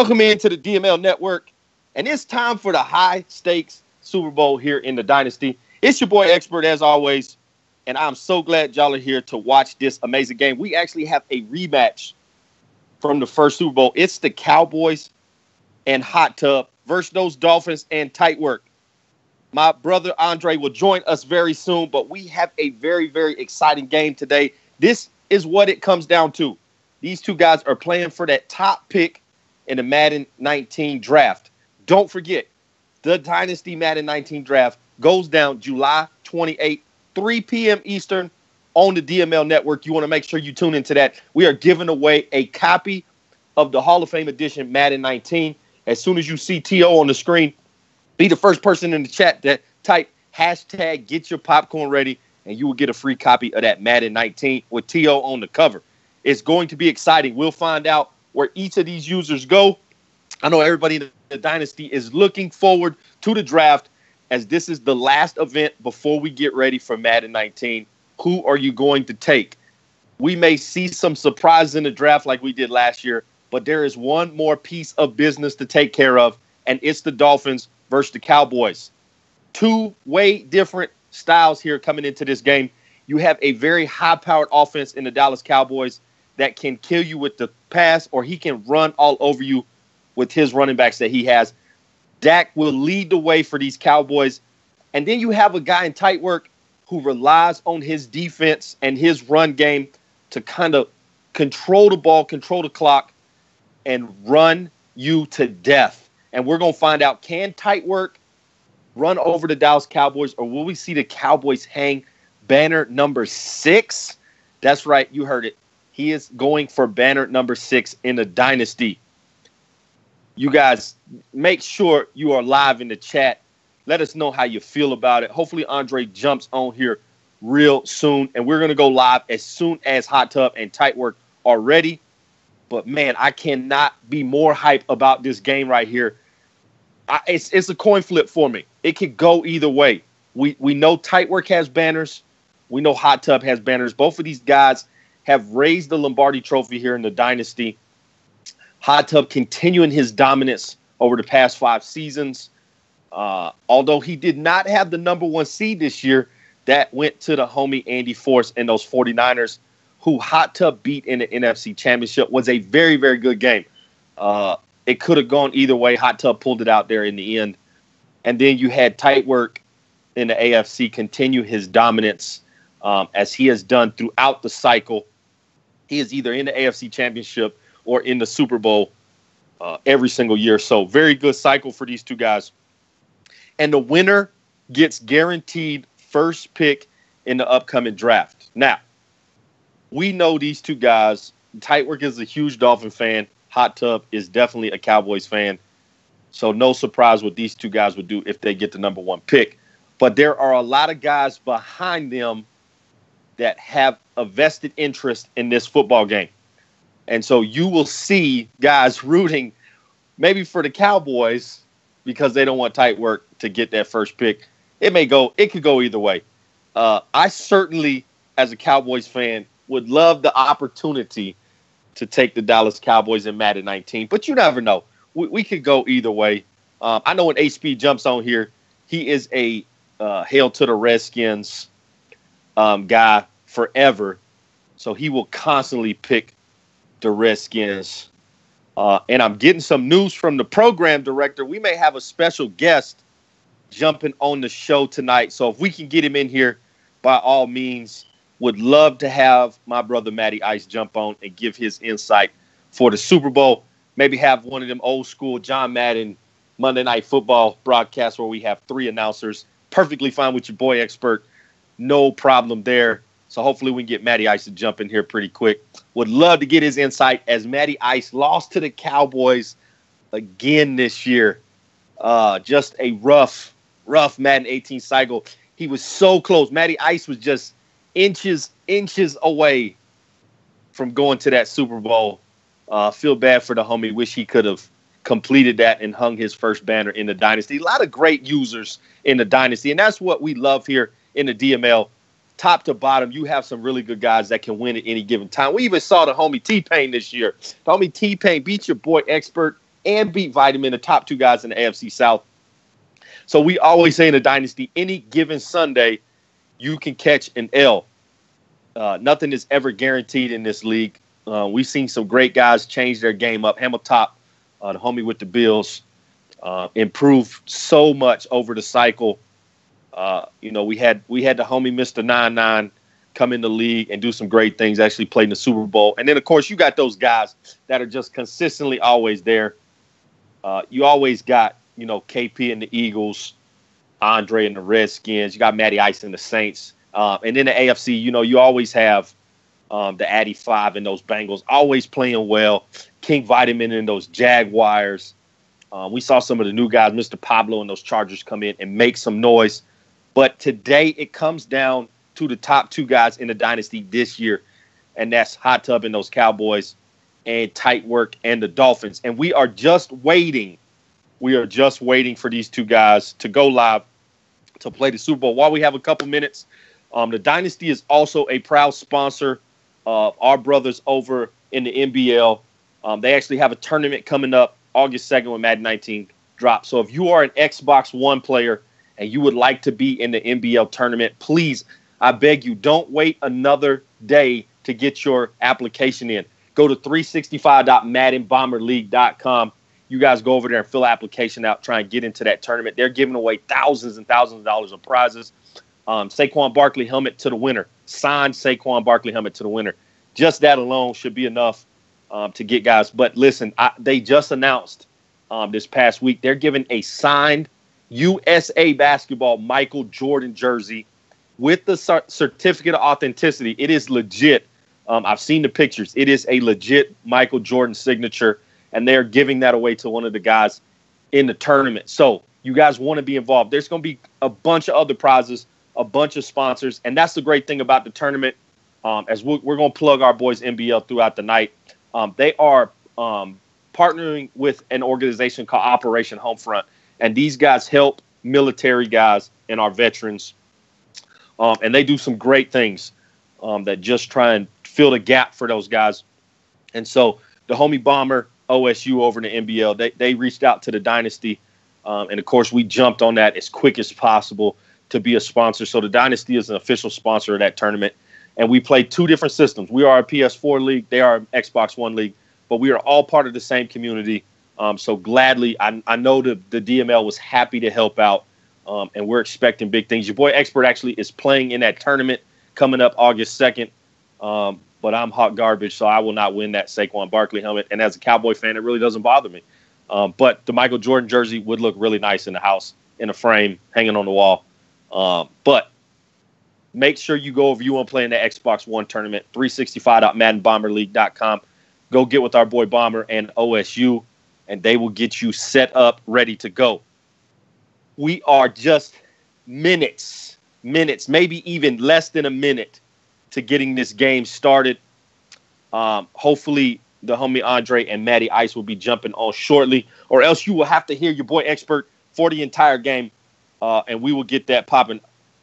Welcome into the DML Network, and it's time for the high-stakes Super Bowl here in the Dynasty. It's your boy Expert, as always, and I'm so glad y'all are here to watch this amazing game. We actually have a rematch from the first Super Bowl. It's the Cowboys and Hot Tub versus those Dolphins and Tight Work. My brother Andre will join us very soon, but we have a very, very exciting game today. This is what it comes down to. These two guys are playing for that top pick in the Madden 19 draft. Don't forget, the Dynasty Madden 19 draft goes down July 28th, 3 p.m. Eastern on the DML Network. You want to make sure you tune into that. We are giving away a copy of the Hall of Fame edition Madden 19. As soon as you see TO on the screen, be the first person in the chat that type hashtag get your popcorn ready, and you will get a free copy of that Madden 19 with TO on the cover. It's going to be exciting. We'll find out where each of these users go. I know everybody in the Dynasty is looking forward to the draft, as this is the last event before we get ready for Madden 19. Who are you going to take? We may see some surprises in the draft like we did last year, but there is one more piece of business to take care of, and it's the Dolphins versus the Cowboys. Two way different styles here coming into this game. You have a very high-powered offense in the Dallas Cowboys that can kill you with the pass, or he can run all over you with his running backs that he has. Dak will lead the way for these Cowboys. And then you have a guy in Tight Work who relies on his defense and his run game to kind of control the ball, control the clock, and run you to death. And we're going to find out, can Tight Work run over the Dallas Cowboys, or will we see the Cowboys hang banner number 6? That's right, you heard it. He is going for banner number 6 in the Dynasty. You guys, make sure you are live in the chat. Let us know how you feel about it. Hopefully, Andre jumps on here real soon, and we're going to go live as soon as Hot Tub and Tight Work are ready. But, man, I cannot be more hype about this game right here. It's a coin flip for me. It could go either way. We know Tight Work has banners. We know Hot Tub has banners. Both of these guys have raised the Lombardi Trophy here in the Dynasty. Hot Tub continuing his dominance over the past 5 seasons. Although he did not have the number 1 seed this year, that went to the homie Andy Force and those 49ers, who Hot Tub beat in the NFC Championship. Was a very, very good game. It could have gone either way. Hot Tub pulled it out there in the end. And then you had Tight Work in the AFC continue his dominance as he has done throughout the cycle. He is either in the AFC Championship or in the Super Bowl every single year. So very good cycle for these two guys. And the winner gets guaranteed first pick in the upcoming draft. Now, we know these two guys. Tight Work is a huge Dolphin fan. Hot Tub is definitely a Cowboys fan. So no surprise what these two guys would do if they get the number 1 pick. But there are a lot of guys behind them that have a vested interest in this football game. And so you will see guys rooting maybe for the Cowboys because they don't want Tight Work to get that first pick. It could go either way. I certainly, as a Cowboys fan, would love the opportunity to take the Dallas Cowboys in Madden 19, but you never know. We could go either way. I know when HP jumps on here, he is a Hail to the Redskins guy forever. So he will constantly pick the Redskins. And I'm getting some news from the program director. We may have a special guest jumping on the show tonight. So if we can get him in here, by all means, would love to have my brother Matty Ice jump on and give his insight for the Super Bowl. Maybe have one of them old school John Madden Monday Night Football broadcasts where we have 3 announcers. Perfectly fine with your boy Expert. No problem there. So hopefully we can get Matty Ice to jump in here pretty quick. Would love to get his insight as Matty Ice lost to the Cowboys again this year. Just a rough Madden 18 cycle. He was so close. Matty Ice was just inches away from going to that Super Bowl. Feel bad for the homie. Wish he could have completed that and hung his first banner in the Dynasty. A lot of great users in the Dynasty, and that's what we love here in the DML. Top to bottom, you have some really good guys that can win at any given time. We even saw the homie T-Pain this year. The homie T-Pain beat your boy Expert and beat Vitamin, the top two guys in the AFC South. So we always say in the Dynasty, any given Sunday, you can catch an L. Nothing is ever guaranteed in this league. We've seen some great guys change their game up. Hamiltop, the homie with the Bills, improved so much over the cycle. We had the homie Mr. 99 come in the league and do some great things, actually played in the Super Bowl. And then, of course, you got those guys that are just consistently always there. You always got, KP and the Eagles, Andre and the Redskins. You got Matty Ice and the Saints. And then the AFC, you always have the Addy 5 and those Bengals always playing well. King Vitamin and those Jaguars. We saw some of the new guys, Mr. Pablo and those Chargers, come in and make some noise. But today it comes down to the top two guys in the Dynasty this year, and that's Hot Tub and those Cowboys and Tight Work and the Dolphins. And we are just waiting. We are just waiting for these two guys to go live to play the Super Bowl. While we have a couple minutes, the Dynasty is also a proud sponsor of our brothers over in the NBL. They actually have a tournament coming up August 2nd when Madden 19 drops. So if you are an Xbox One player and you would like to be in the NBL tournament, please, I beg you, don't wait another day to get your application in. Go to 365.maddenbomberleague.com. You guys go over there and fill an application out, try and get into that tournament. They're giving away thousands and thousands of dollars of prizes. Saquon Barkley helmet to the winner. Signed Saquon Barkley helmet to the winner. Just that alone should be enough to get guys. But listen, they just announced this past week they're giving a signed USA Basketball Michael Jordan jersey with the certificate of authenticity. It is legit. I've seen the pictures. It is a legit Michael Jordan signature, and they're giving that away to one of the guys in the tournament. So you guys want to be involved. There's going to be a bunch of other prizes, a bunch of sponsors, and that's the great thing about the tournament. As we're going to plug our boys NBL throughout the night. They are partnering with an organization called Operation Homefront, and these guys help military guys and our veterans. And they do some great things that just try and fill the gap for those guys. And so the homie Bomber, OSU over in the NBL, they reached out to the Dynasty. And, of course, we jumped on that as quick as possible to be a sponsor. So the Dynasty is an official sponsor of that tournament. And we play two different systems. We are a PS4 league. They are an Xbox One league. But we are all part of the same community. So gladly, I know the DML was happy to help out. And we're expecting big things. Your boy Expert actually is playing in that tournament coming up August 2nd. But I'm hot garbage, so I will not win that Saquon Barkley helmet. And as a Cowboy fan, it really doesn't bother me. But the Michael Jordan jersey would look really nice in the house, in a frame, hanging on the wall. But make sure you go over. You want to play in the Xbox One tournament, 365.maddenbomberleague.com. Go get with our boy Bomber and OSU, and they will get you set up, ready to go. We are just minutes, maybe even less than a minute to getting this game started. Hopefully, the homie Andre and Matty Ice will be jumping on shortly, or else you will have to hear your boy Expert for the entire game, and we will get that popping.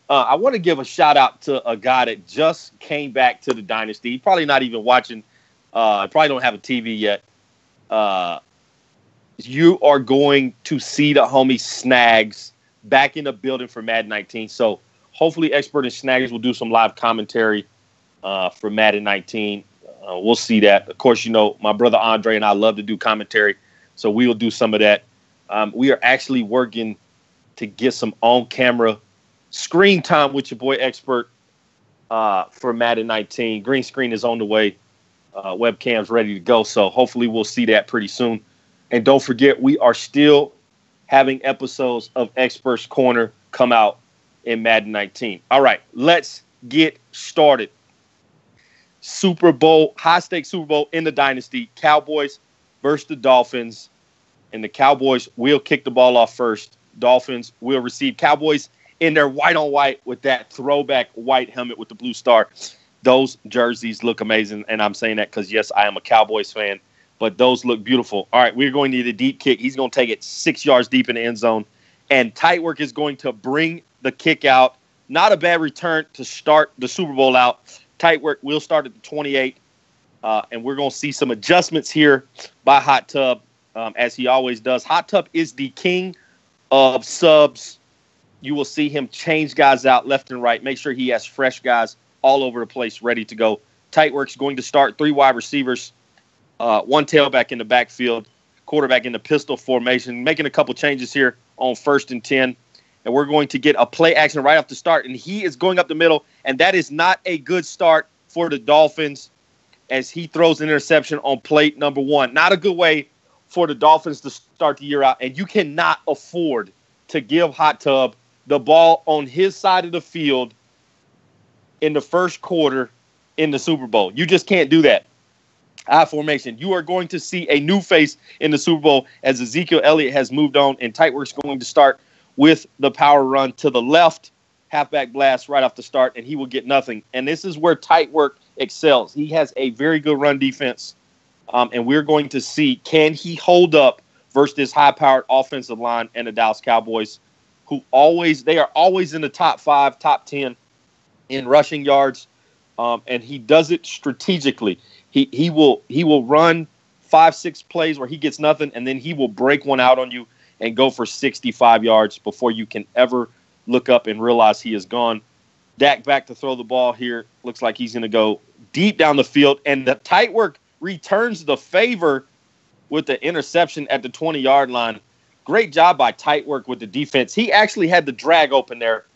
I want to give a shout-out to a guy that just came back to the Dynasty. He's probably not even watching. Probably don't have a TV yet. You are going to see the homie Snags back in the building for Madden 19. So hopefully Expert and Snags will do some live commentary for Madden 19. We'll see that. Of course, my brother Andre and I love to do commentary, so we will do some of that. We are actually working to get some on-camera screen time with your boy Expert for Madden 19. Green screen is on the way. Webcam's ready to go, so hopefully we'll see that pretty soon. And don't forget, we are still having episodes of Expert's Corner come out in Madden 19. All right, let's get started. Super Bowl, high-stakes Super Bowl in the Dynasty. Cowboys versus the Dolphins. And the Cowboys will kick the ball off first. Dolphins will receive. Cowboys in their white-on-white with that throwback white helmet with the blue star. Those jerseys look amazing, and I'm saying that because, yes, I am a Cowboys fan. But those look beautiful. All right, we're going to need a deep kick. He's going to take it 6 yards deep in the end zone. And Tight Work is going to bring the kick out. Not a bad return to start the Super Bowl out. Tight Work will start at the 28. And we're going to see some adjustments here by Hot Tub. as he always does. Hot Tub is the king of subs. You will see him change guys out left and right. Make sure he has fresh guys all over the place ready to go. Tight work's going to start 3 wide receivers, 1 tailback in the backfield, quarterback in the pistol formation, making a couple changes here on 1st and 10. And we're going to get a play action right off the start. And he is going up the middle, and that is not a good start for the Dolphins as he throws an interception on plate number 1. Not a good way for the Dolphins to start the year out. And you cannot afford to give Hot Tub the ball on his side of the field in the first quarter in the Super Bowl. You just can't do that. I formation. You are going to see a new face in the Super Bowl as Ezekiel Elliott has moved on, and Tightwork's going to start with the power run to the left, halfback blast right off the start, and he will get nothing. And this is where Tightwork excels. He has a very good run defense, and we're going to see, can he hold up versus this high-powered offensive line and the Dallas Cowboys, who they are always in the top 5, top 10 in rushing yards, and he does it strategically. He will run 5-6 plays where he gets nothing, and then he will break one out on you and go for 65 yards before you can ever look up and realize he is gone. Dak back to throw the ball here. Looks like he's going to go deep down the field, and the tight work returns the favor with the interception at the 20-yard line. Great job by tight work with the defense. He actually had the drag open there,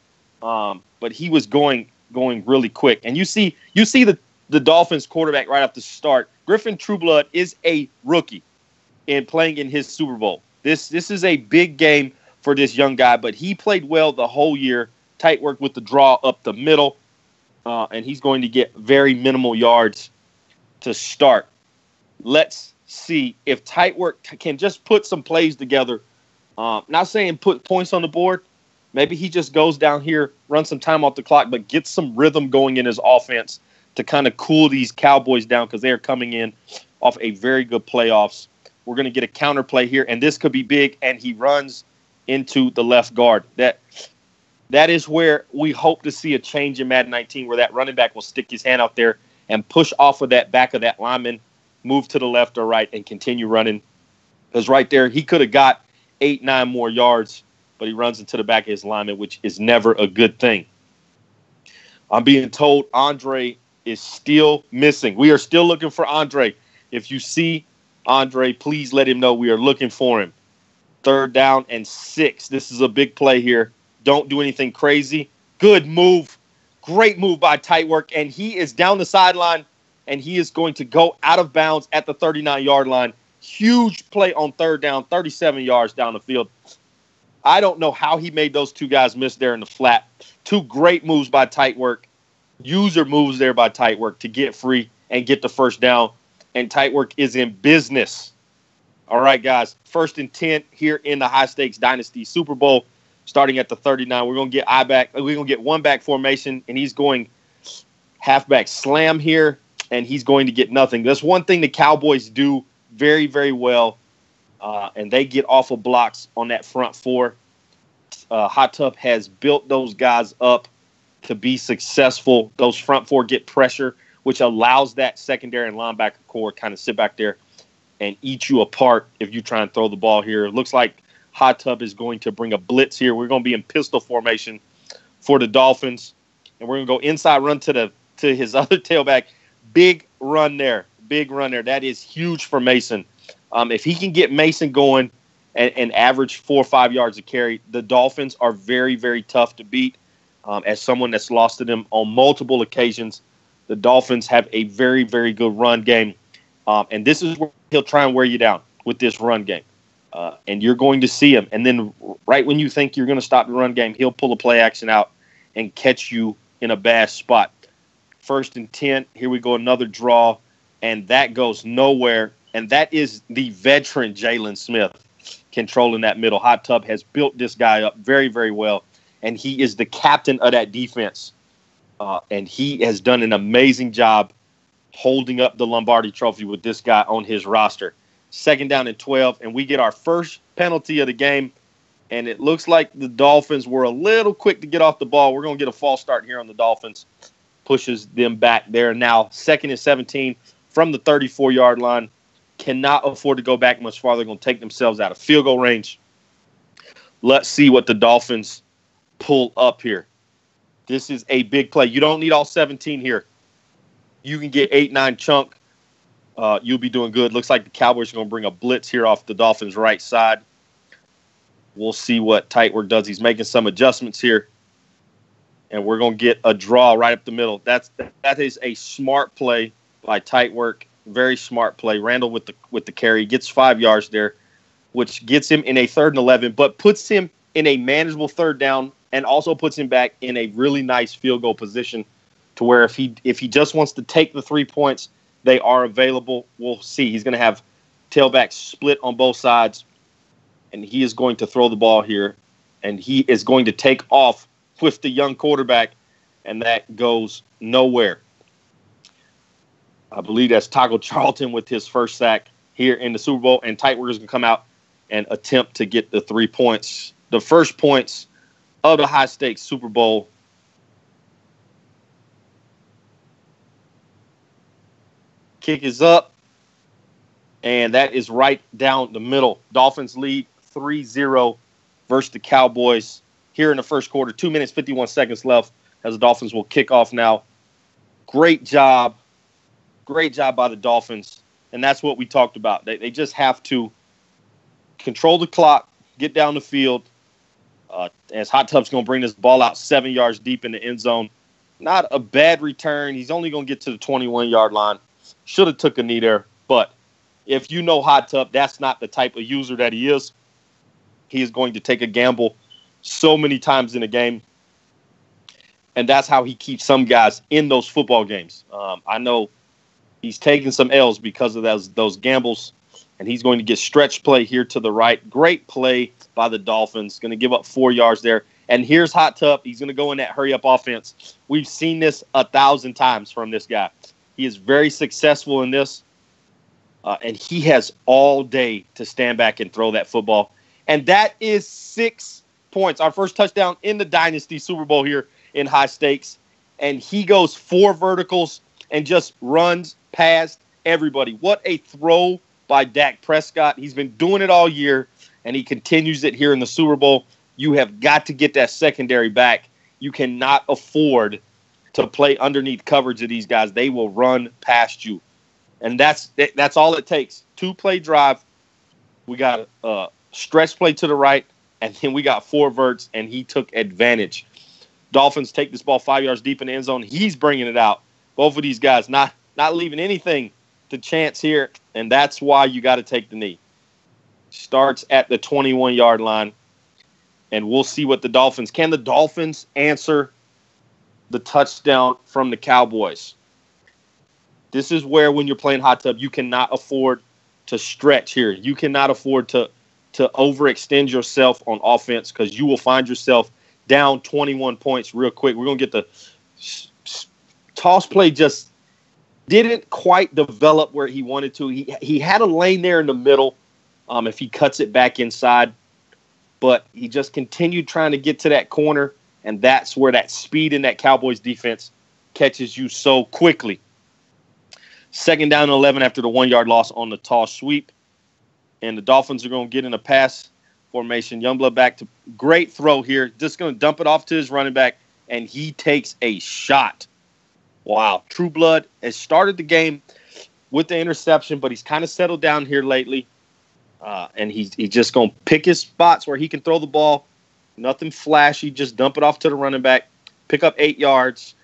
but he was going really quick. And you see the Dolphins quarterback right off the start. Griffin Trueblood is a rookie in playing in his Super Bowl. This is a big game for this young guy, but he played well the whole year. Tight work with the draw up the middle, and he's going to get very minimal yards to start. Let's see if tight work can just put some plays together. Not saying put points on the board. Maybe he just goes down here, runs some time off the clock, but gets some rhythm going in his offense to kind of cool these Cowboys down because they are coming in off a very good playoffs. We're going to get a counter play here, and this could be big, and he runs into the left guard. That is where we hope to see a change in Madden 19, where that running back will stick his hand out there and push off of that back of that lineman, move to the left or right, and continue running. Because right there, he could have got 8-9 more yards, but he runs into the back of his lineman, which is never a good thing. I'm being told Andre is still missing. We are still looking for Andre. If you see Andre, please let him know we are looking for him. 3rd down and 6. This is a big play here. Don't do anything crazy. Good move. Great move by tight work. And he is down the sideline, and he is going to go out of bounds at the 39-yard line. Huge play on 3rd down, 37 yards down the field. I don't know how he made those 2 guys miss there in the flat. 2 great moves by tight work. User moves there by tight work to get free and get the 1st down. And tight work is in business. All right, guys. 1st and 10 here in the HighStakes Dynasty Super Bowl, starting at the 39. We're going to get We're going to get 1-back formation, and he's going halfback slam here, and he's going to get nothing. That's one thing the Cowboys do very, very well, and they get off of blocks on that front 4. Hot Tub has built those guys up to be successful. Those front 4 get pressure, which allows that secondary and linebacker core kind of sit back there and eat you apart if you try and throw the ball here. It looks like Hot Tub is going to bring a blitz here. We're going to be in pistol formation for the Dolphins, and we're going to go inside run to his other tailback. Big run there. That is huge for Mason. If he can get Mason going and average 4 or 5 yards a carry, the Dolphins are very, very tough to beat. As someone that's lost to them on multiple occasions, the Dolphins have a very, very good run game. And this is where he'll try and wear you down with this run game. And you're going to see him. And then right when you think you're going to stop the run game, he'll pull a play action out and catch you in a bad spot. 1st and 10. Here we go, another draw. And that goes nowhere. And that is the veteran Jalen Smith controlling that middle. Hot Tub has built this guy up very, very well. And he is the captain of that defense. And he has done an amazing job holding up the Lombardi Trophy with this guy on his roster. 2nd down and 12, and we get our first penalty of the game. And it looks like the Dolphins were a little quick to get off the ball. We're going to get a false start here on the Dolphins. Pushes them back there now. 2nd and 17 from the 34-yard line. cannot afford to go back much farther. They're going to take themselves out of field goal range. Let's see what the Dolphins pull up here. This is a big play. You don't need all 17 here. You can get 8-9 chunk. You'll be doing good. Looks like the Cowboys are going to bring a blitz here off the Dolphins' right side. We'll see what tight work does. He's making some adjustments here. And we're going to get a draw right up the middle. That is a smart play by tight work. Very smart play. Randall with the carry gets 5 yards there, which gets him in a 3rd and 11, but puts him in a manageable 3rd down and also puts him back in a really nice field goal position to where if he just wants to take the 3 points, they are available. We'll see. He's going to have tailbacks split on both sides, and he is going to throw the ball here, and he is going to take off with the young quarterback, and that goes nowhere. I believe that's Taco Charlton with his first sack here in the Super Bowl, and tight work is going to come out and attempt to get the 3 points, the first points of the high-stakes Super Bowl. Kick is up, and that is right down the middle. Dolphins lead 3-0 versus the Cowboys here in the first quarter. 2 minutes, 51 seconds left as the Dolphins will kick off now. Great job. Great job by the Dolphins, and that's what we talked about. They just have to control the clock, get down the field. As Hot Tub's going to bring this ball out 7 yards deep in the end zone. Not a bad return. He's only going to get to the 21-yard line. Should have took a knee there, but if you know Hot Tub, that's not the type of user that he is. He is going to take a gamble so many times in a game, and that's how he keeps some guys in those football games. I know he's taking some L's because of those gambles, and he's going to get stretch play here to the right. Great play by the Dolphins. Going to give up 4 yards there. And here's Hot Tub. He's going to go in that hurry-up offense. We've seen this 1,000 times from this guy. He is very successful in this, and he has all day to stand back and throw that football. And that is 6 points. Our first touchdown in the Dynasty Super Bowl here in high stakes. And he goes 4 verticals and just runs past everybody. What a throw by Dak Prescott. He's been doing it all year, and he continues it here in the Super Bowl. You have got to get that secondary back. You cannot afford to play underneath coverage of these guys. They will run past you. And that's all it takes. 2-play drive. We got a stretch play to the right, and then we got 4 verts, and he took advantage. Dolphins take this ball 5 yards deep in the end zone. He's bringing it out. Both of these guys not leaving anything to chance here, and that's why you got to take the knee. Starts at the 21-yard line, and we'll see what the Dolphins – can the Dolphins answer the touchdown from the Cowboys? This is where, when you're playing Hot Tub, you cannot afford to stretch here. You cannot afford to overextend yourself on offense because you will find yourself down 21 points real quick. We're going to get the toss play just didn't quite develop where he wanted to. He had a lane there in the middle if he cuts it back inside, but he just continued trying to get to that corner, and that's where that speed in that Cowboys defense catches you so quickly. 2nd down and 11 after the 1-yard loss on the toss sweep, and the Dolphins are going to get in a pass formation. Youngblood back to great throw here. Just going to dump it off to his running back, and he takes a shot. Wow. True Blood has started the game with the interception, but he's kind of settled down here lately. And he's just going to pick his spots where he can throw the ball. Nothing flashy. Just dump it off to the running back, pick up 8 yards,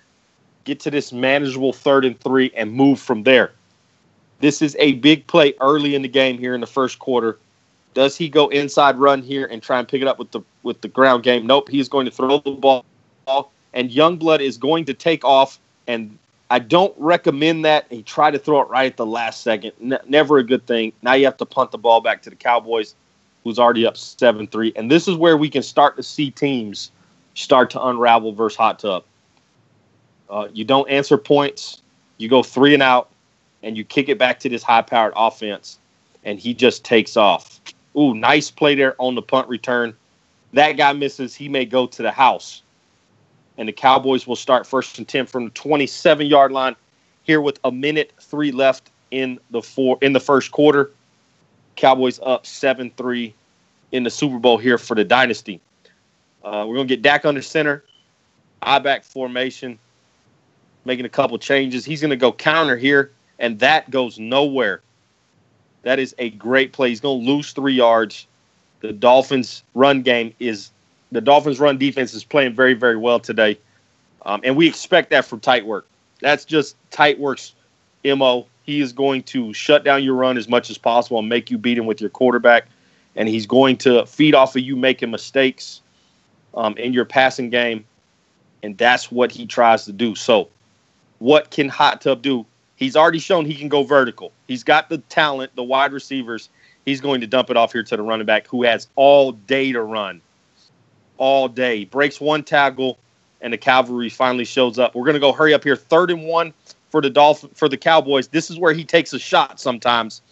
get to this manageable 3rd and 3, and move from there. This is a big play early in the game here in the first quarter. Does he go inside run here and try and pick it up with the ground game? Nope. He's going to throw the ball, and Youngblood is going to take off. And I don't recommend that. He tried to throw it right at the last second. Never a good thing. Now you have to punt the ball back to the Cowboys, who's already up 7-3. And this is where we can start to see teams start to unravel versus Hot Tub. You don't answer points. You go 3 and out, and you kick it back to this high-powered offense, and he just takes off. Ooh, nice play there on the punt return. That guy misses. He may go to the house. And the Cowboys will start 1st and 10 from the 27-yard line here with 1:03 left in the first quarter. Cowboys up 7-3 in the Super Bowl here for the dynasty. We're going to get Dak under center, I-back formation, making a couple changes. He's going to go counter here, and that goes nowhere. That is a great play. He's going to lose 3 yards. The Dolphins' run defense is playing very, very well today. And we expect that from tight work. That's just tight work's MO. He is going to shut down your run as much as possible and make you beat him with your quarterback. And he's going to feed off of you making mistakes in your passing game. And that's what he tries to do. So what can Hot Tub do? He's already shown he can go vertical. He's got the talent, the wide receivers. He's going to dump it off here to the running back who has all day to run. All day. Breaks one tackle, and the cavalry finally shows up. We're going to go hurry up here. 3rd and 1 for the Cowboys. This is where he takes a shot sometimes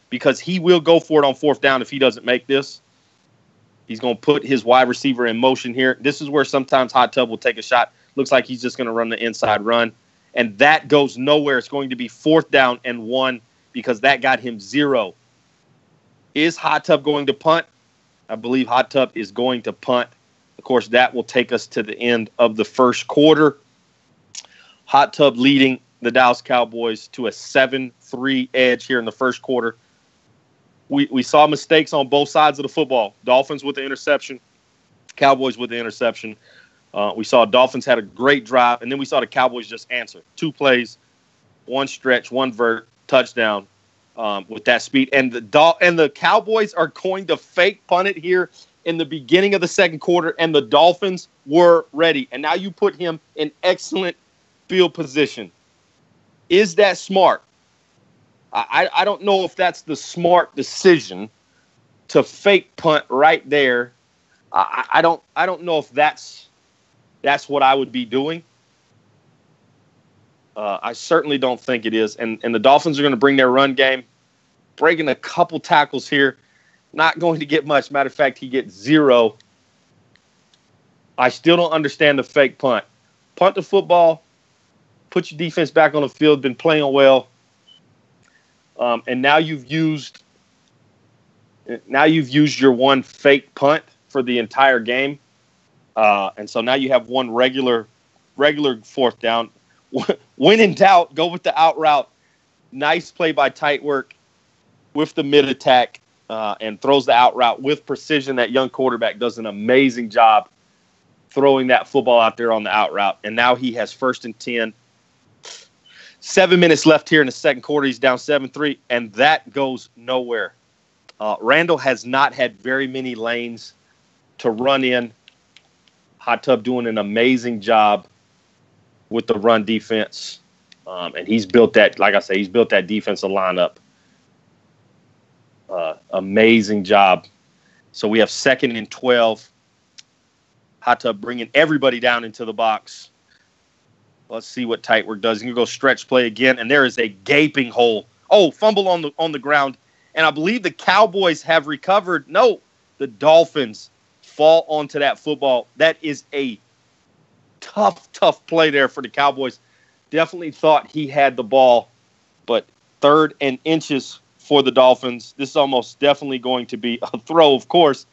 because he will go for it on 4th down if he doesn't make this. He's going to put his wide receiver in motion here. This is where sometimes Hot Tub will take a shot. Looks like he's just going to run the inside run. And that goes nowhere. It's going to be 4th down and 1 because that got him 0. Is Hot Tub going to punt? I believe Hot Tub is going to punt. Of course, that will take us to the end of the first quarter. Hot Tub leading the Dallas Cowboys to a 7-3 edge here in the first quarter. We saw mistakes on both sides of the football. Dolphins with the interception, Cowboys with the interception. We saw Dolphins had a great drive, and then we saw the Cowboys just answer. 2 plays, 1 stretch, 1 vert, touchdown with that speed. And the Cowboys are going to fake punt it here in the beginning of the second quarter, and the Dolphins were ready. And now you put him in excellent field position. Is that smart? I don't know if that's the smart decision to fake punt right there. I don't know if that's what I would be doing. I certainly don't think it is. And the Dolphins are going to bring their run game, breaking a couple tackles here. Not going to get much. Matter of fact, he gets 0. I still don't understand the fake punt. Punt the football, put your defense back on the field, been playing well. And now you've used your 1 fake punt for the entire game. And so now you have 1 regular 4th down. When in doubt, go with the out route. Nice play by tight work with the mid attack and throws the out route with precision. That young quarterback does an amazing job throwing that football out there on the out route. And now he has 1st and 10. 7 minutes left here in the second quarter. He's down 7-3, and that goes nowhere. Randall has not had very many lanes to run in. Hot Tub doing an amazing job with the run defense. And he's built that, like I say, he's built that defensive lineup. Amazing job. So we have 2nd and 12. Hot Tub bringing everybody down into the box. Let's see what tight work does. He's going to go stretch play again, and there is a gaping hole. Oh, fumble on the ground. And I believe the Cowboys have recovered. No, the Dolphins fall onto that football. That is a tough play there for the Cowboys. Definitely thought he had the ball, but 3rd and inches for the Dolphins. This is almost definitely going to be a throw, of course.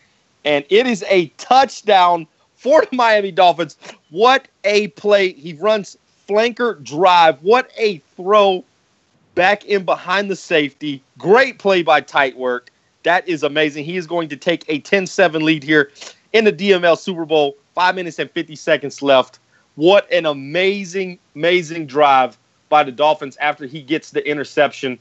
And it is a touchdown for the Miami Dolphins. What a play. He runs flanker drive. What a throw back in behind the safety. Great play by tight work. That is amazing. He is going to take a 10-7 lead here in the DML Super Bowl. 5 minutes and 50 seconds left. What an amazing drive by the Dolphins after he gets the interception,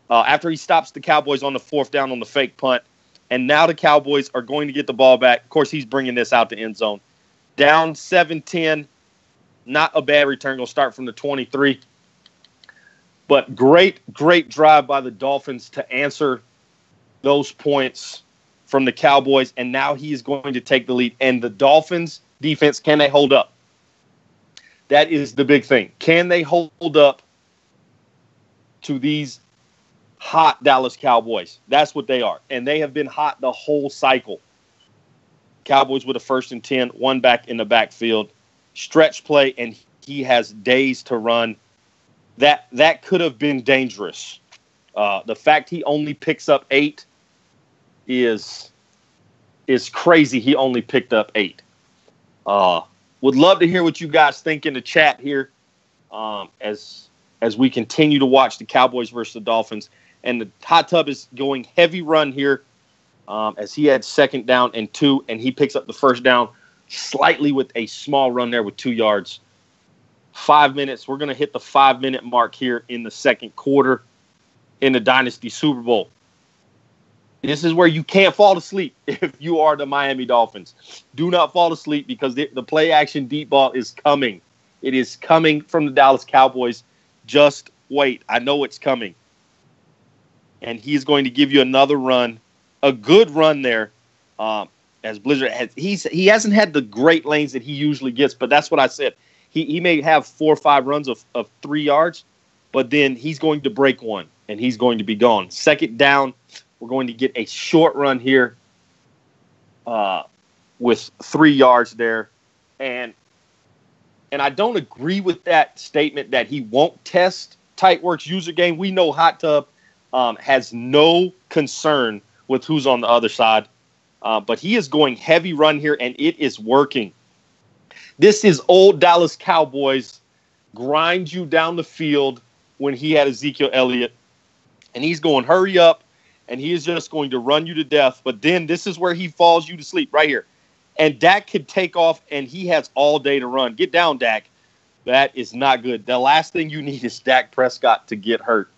after he stops the Cowboys on the 4th down on the fake punt. And now the Cowboys are going to get the ball back. Of course, he's bringing this out the end zone. Down 7-10. Not a bad return. Going to start from the 23. But great drive by the Dolphins to answer those points from the Cowboys. And now he is going to take the lead. And the Dolphins defense, can they hold up? That is the big thing. Can they hold up to these hot Dallas Cowboys? That's what they are. And they have been hot the whole cycle. Cowboys with a 1st and 10, 1 back in the backfield. Stretch play, and he has days to run. That could have been dangerous. The fact he only picks up 8 is crazy. He only picked up 8. Would love to hear what you guys think in the chat here as we continue to watch the Cowboys versus the Dolphins. And the Hot Tub is going heavy run here as he had 2nd down and 2, and he picks up the 1st down slightly with a small run there with 2 yards. 5 minutes. We're going to hit the 5-minute mark here in the 2nd quarter in the Dynasty Super Bowl. This is where you can't fall asleep if you are the Miami Dolphins. Do not fall asleep because the play-action deep ball is coming. It is coming from the Dallas Cowboys. Just wait. I know it's coming. And he's going to give you another run, a good run there. As Blizzard has, he hasn't had the great lanes that he usually gets, but that's what I said. He may have 4 or 5 runs of 3 yards, but then he's going to break one, and he's going to be gone. 2nd down. We're going to get a short run here with 3 yards there. And I don't agree with that statement that he won't test Tightwork's user game. We know Hot Tub has no concern with who's on the other side. But he is going heavy run here, and it is working. This is old Dallas Cowboys grind you down the field when he had Ezekiel Elliott. And he's going hurry up. And he is just going to run you to death. But then this is where he falls you to sleep right here. And Dak could take off, and he has all day to run. Get down, Dak. That is not good. The last thing you need is Dak Prescott to get hurt.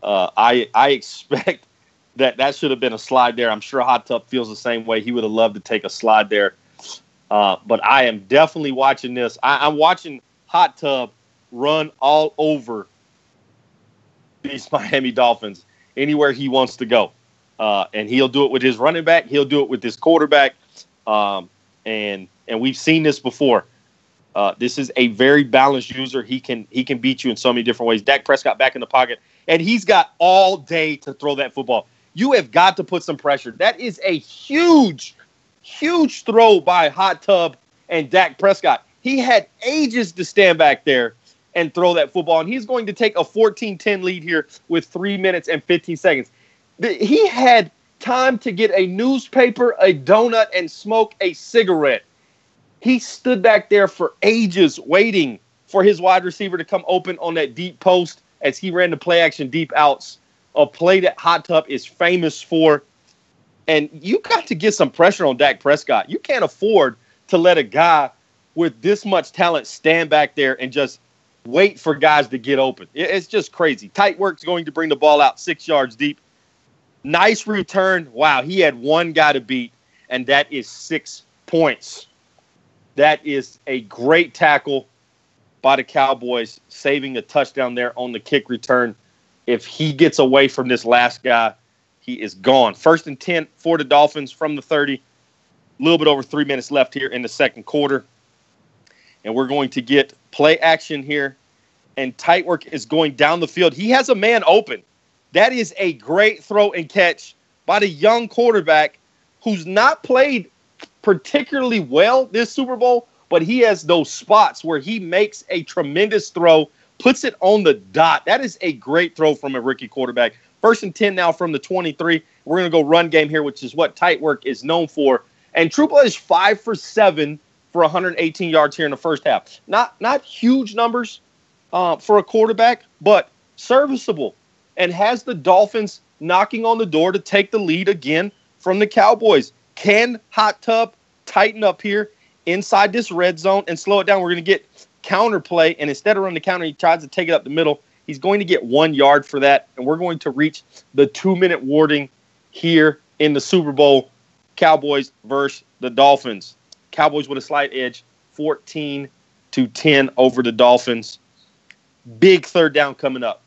I expect that should have been a slide there. I'm sure Hot Tub feels the same way. He would have loved to take a slide there. But I am definitely watching this. I'm watching Hot Tub run all over these Miami Dolphins. Anywhere he wants to go. And he'll do it with his running back. He'll do it with his quarterback. And we've seen this before. This is a very balanced user. He can beat you in so many different ways. Dak Prescott back in the pocket. And he's got all day to throw that football. You have got to put some pressure. That is a huge, huge throw by Hot Tub and Dak Prescott. He had ages to stand back there and throw that football. And he's going to take a 14-10 lead here with 3 minutes and 15 seconds. He had time to get a newspaper, a donut, and smoke a cigarette. He stood back there for ages waiting for his wide receiver to come open on that deep post as he ran the play-action deep outs, a play that Hot Tub is famous for. And you got to get some pressure on Dak Prescott. You can't afford to let a guy with this much talent stand back there and just wait for guys to get open. It's just crazy. Tightwork's going to bring the ball out 6 yards deep. Nice return. Wow, he had one guy to beat, and that is 6 points. That is a great tackle by the Cowboys, saving a touchdown there on the kick return. If he gets away from this last guy, he is gone. 1st and 10 for the Dolphins from the 30. A little bit over 3 minutes left here in the 2nd quarter. And we're going to get play action here. And Tightwork is going down the field. He has a man open. That is a great throw and catch by the young quarterback who's not played particularly well this Super Bowl, but he has those spots where he makes a tremendous throw, puts it on the dot. That is a great throw from a rookie quarterback. 1st and 10 now from the 23. We're going to go run game here, which is what Tightwork is known for. And Trupla is 5 for 7 for 118 yards here in the first half. Not huge numbers for a quarterback, but serviceable. And has the Dolphins knocking on the door to take the lead again from the Cowboys. Can Hot Tub tighten up here inside this red zone and slow it down? We're going to get counterplay, and instead of running the counter, he tries to take it up the middle. He's going to get 1 yard for that, and we're going to reach the 2-minute warning here in the Super Bowl. Cowboys versus the Dolphins. Cowboys with a slight edge, 14-10 over the Dolphins. Big 3rd down coming up.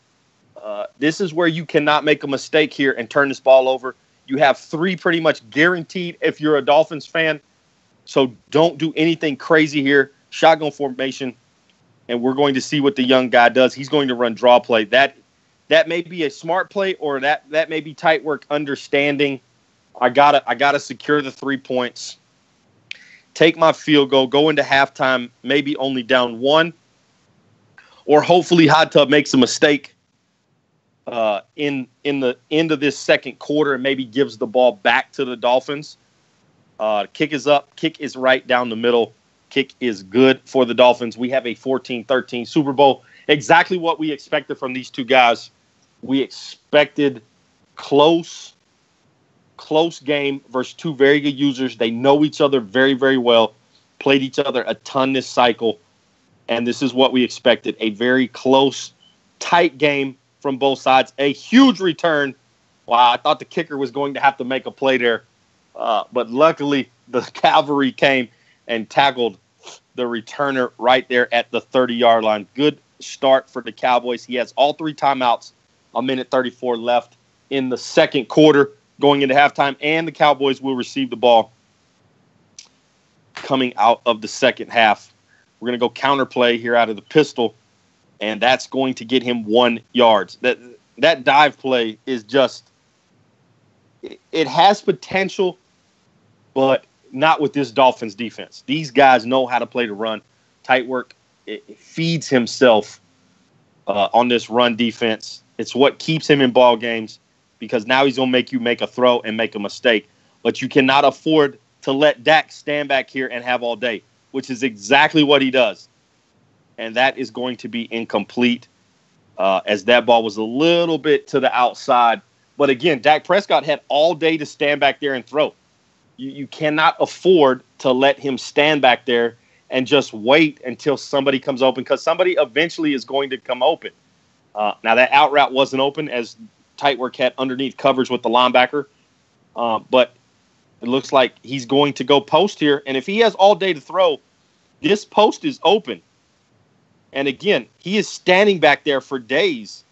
This is where you cannot make a mistake here and turn this ball over. You have 3 pretty much guaranteed if you're a Dolphins fan. So don't do anything crazy here. Shotgun formation. And we're going to see what the young guy does. He's going to run draw play. That may be a smart play, or that may be Tightwork understanding. I gotta secure the 3 points. Take my field goal, go into halftime, maybe only down 1. Or hopefully Hot Tub makes a mistake in the end of this second quarter and maybe gives the ball back to the Dolphins. Kick is up. Kick is right down the middle. Kick is good for the Dolphins. We have a 14-13 Super Bowl. Exactly what we expected from these two guys. We expected close game versus two very good users. They know each other very, very well, played each other a ton this cycle, and this is what we expected. A very close, tight game from both sides. A huge return. Wow, I thought the kicker was going to have to make a play there, but luckily the cavalry came and tackled the returner right there at the 30-yard line. Good start for the Cowboys. He has all three timeouts, a minute 34 left in the second quarter going into halftime, and the Cowboys will receive the ball coming out of the second half. We're going to go counterplay here out of the pistol, and that's going to get him 1 yard. That dive play is just – it has potential, but not with this Dolphins defense. These guys know how to play the run. Tight work. It feeds himself on this run defense. It's what keeps him in ball games because now he's going to make you make a throw and make a mistake. But you cannot afford to let Dak stand back here and have all day, which is exactly what he does. And that is going to be incomplete as that ball was a little bit to the outside. But again, Dak Prescott had all day to stand back there and throw. You cannot afford to let him stand back there and just wait until somebody comes open because somebody eventually is going to come open. Now, that out route wasn't open as tight work had underneath coverage with the linebacker. But it looks like he's going to go post here. And if he has all day to throw, this post is open. And again, he is standing back there for days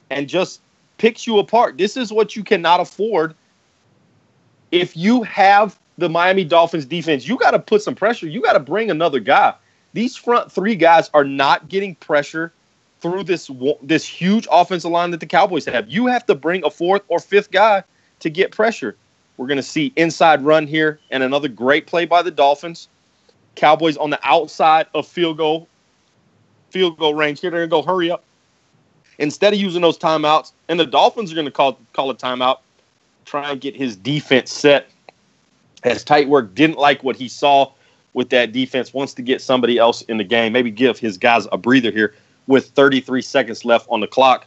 and just picks you apart. This is what you cannot afford. If you have the Miami Dolphins defense, you got to put some pressure. You got to bring another guy. These front three guys are not getting pressure through this huge offensive line that the Cowboys have. You have to bring a fourth or fifth guy to get pressure. We're going to see inside run here and another great play by the Dolphins. Cowboys on the outside of field goal range here. They're going to go hurry up. Instead of using those timeouts, and the Dolphins are going to call a timeout, try and get his defense set. As tight work didn't like what he saw with that defense, wants to get somebody else in the game, maybe give his guys a breather here with 33 seconds left on the clock.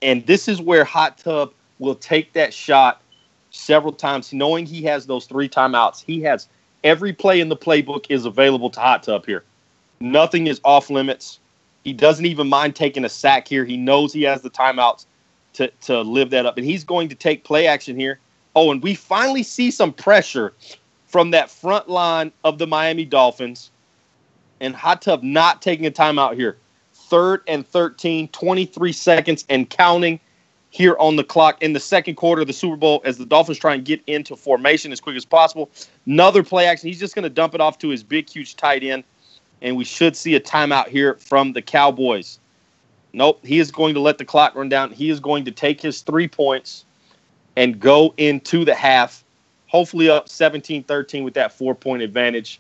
And this is where Hot Tub will take that shot several times, knowing he has those three timeouts. He has every play in the playbook is available to Hot Tub here. Nothing is off limits. He doesn't even mind taking a sack here. He knows he has the timeouts to live that up. And he's going to take play action here. Oh, and we finally see some pressure from that front line of the Miami Dolphins. And Hot Tub not taking a timeout here. 3rd and 13, 23 seconds and counting here on the clock in the second quarter of the Super Bowl as the Dolphins try and get into formation as quick as possible. Another play action. He's just going to dump it off to his big, huge tight end. And we should see a timeout here from the Cowboys. Nope, he is going to let the clock run down. He is going to take his 3 points and go into the half, hopefully up 17-13 with that 4-point advantage.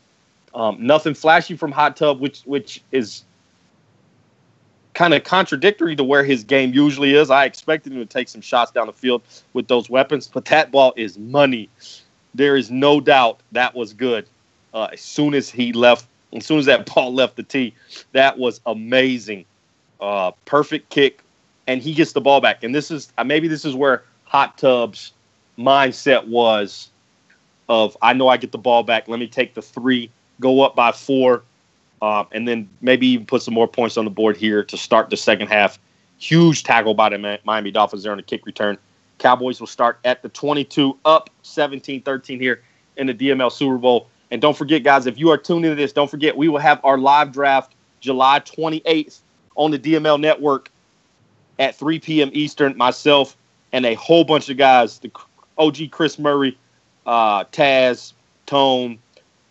Nothing flashy from Hot Tub, which is kind of contradictory to where his game usually is. I expected him to take some shots down the field with those weapons, but that ball is money. There is no doubt that was good. As soon as that ball left the tee, that was amazing. Perfect kick, and he gets the ball back. And this is where Hot Tub's mindset was of, I know I get the ball back. Let me take the 3, go up by 4, and then maybe even put some more points on the board here to start the second half. Huge tackle by the Miami Dolphins there on the kick return. Cowboys will start at the 22, up 17-13 here in the DML Super Bowl. And don't forget, guys, if you are tuned into this, don't forget we will have our live draft July 28th on the DML Network at 3 p.m. Eastern. Myself and a whole bunch of guys, the OG Chris Murray, Taz, Tone,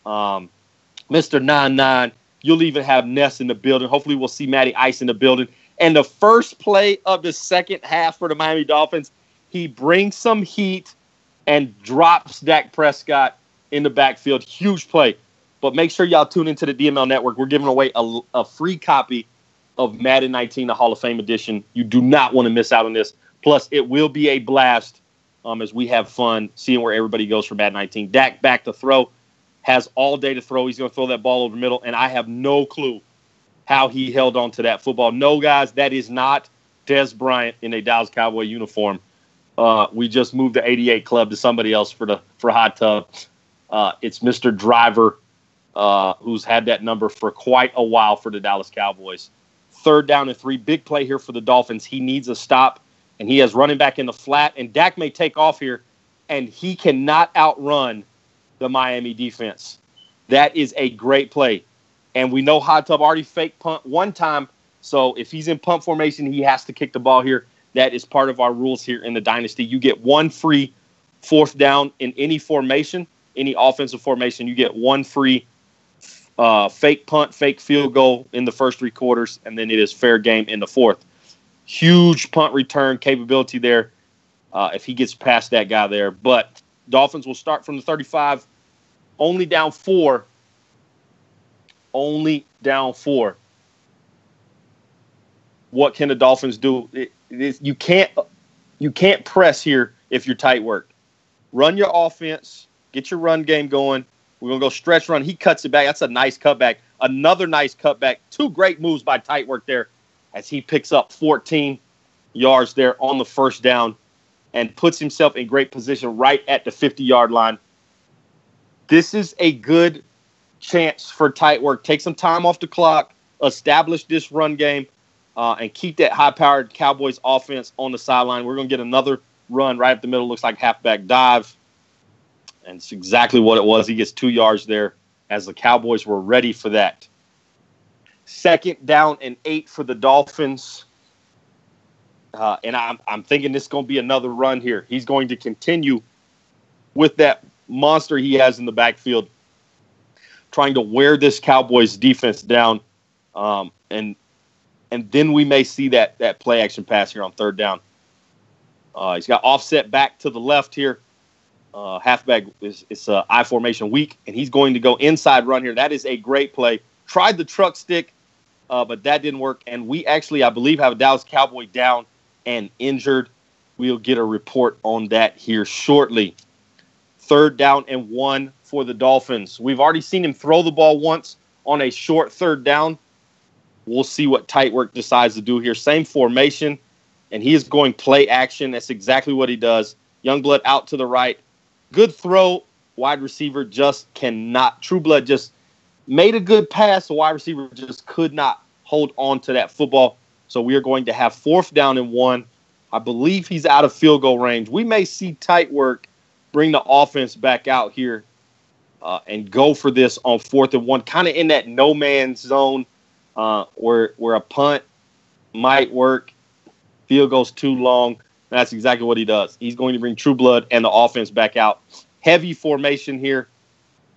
Mr. 99. You'll even have Ness in the building. Hopefully we'll see Matty Ice in the building. And the first play of the second half for the Miami Dolphins, he brings some heat and drops Dak Prescott in the backfield. Huge play. But make sure y'all tune into the DML Network. We're giving away a free copy of Madden 19, the Hall of Fame edition. You do not want to miss out on this. Plus, it will be a blast as we have fun seeing where everybody goes for Madden 19. Dak back to throw, has all day to throw. He's going to throw that ball over the middle, and I have no clue how he held on to that football. No, guys, that is not Des Bryant in a Dallas Cowboy uniform. We just moved the 88 club to somebody else for Hot Tub. It's Mr. Driver, who's had that number for quite a while for the Dallas Cowboys. 3rd down and 3. Big play here for the Dolphins. He needs a stop, and he has running back in the flat. And Dak may take off here, and he cannot outrun the Miami defense. That is a great play. And we know Hot Tub already fake punt one time, so if he's in punt formation, he has to kick the ball here. That is part of our rules here in the Dynasty. You get one free 4th down in any formation, any offensive formation. You get one free fake punt, fake field goal in the first 3 quarters, and then it is fair game in the 4th. Huge punt return capability there if he gets past that guy there. But Dolphins will start from the 35, only down 4. Only down 4. What can the Dolphins do? You can't press here if you're tight work. Run your offense. Get your run game going. We're going to go stretch run. He cuts it back. That's a nice cutback. Another nice cutback. 2 great moves by tight work there as he picks up 14 yards there on the 1st down and puts himself in great position right at the 50-yard line. This is a good chance for tight work. Take some time off the clock, establish this run game, and keep that high-powered Cowboys offense on the sideline. We're going to get another run right up the middle. Looks like halfback dive. And it's exactly what it was. He gets 2 yards there as the Cowboys were ready for that. 2nd down and 8 for the Dolphins. And I'm thinking this is going to be another run here. He's going to continue with that monster he has in the backfield, trying to wear this Cowboys defense down. And then we may see that play action pass here on 3rd down. He's got offset back to the left here. Halfback it's I formation weak, and he's going to go inside run here. That is a great play. Tried the truck stick, but that didn't work. And we actually, I believe, have a Dallas Cowboy down and injured. We'll get a report on that here shortly. 3rd down and 1 for the Dolphins. We've already seen him throw the ball once on a short 3rd down. We'll see what tight work decides to do here. Same formation, and he is going play action. That's exactly what he does. Youngblood out to the right. Good throw. Wide receiver just cannot. Trueblood just made a good pass. The wide receiver just could not hold on to that football. So we are going to have 4th down and 1. I believe he's out of field goal range. We may see tight work bring the offense back out here and go for this on 4th and 1, kind of in that no man's zone where a punt might work. Field goal's too long. That's exactly what he does. He's going to bring Trueblood and the offense back out. Heavy formation here,